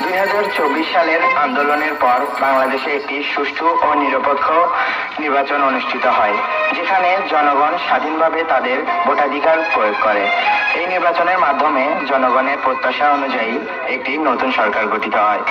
2024 সালের আন্দোলনের পর বাংলাদেশে একটি সুষ্ঠু ও নিরপেক্ষ নির্বাচন অনুষ্ঠিত হয়, যেখানে জনগণ স্বাধীনভাবে তাদের ভোটাধিকার প্রয়োগ করে। এই নির্বাচনের মাধ্যমে জনগণের প্রত্যাশা অনুযায়ী একটি নতুন সরকার গঠিত হয়।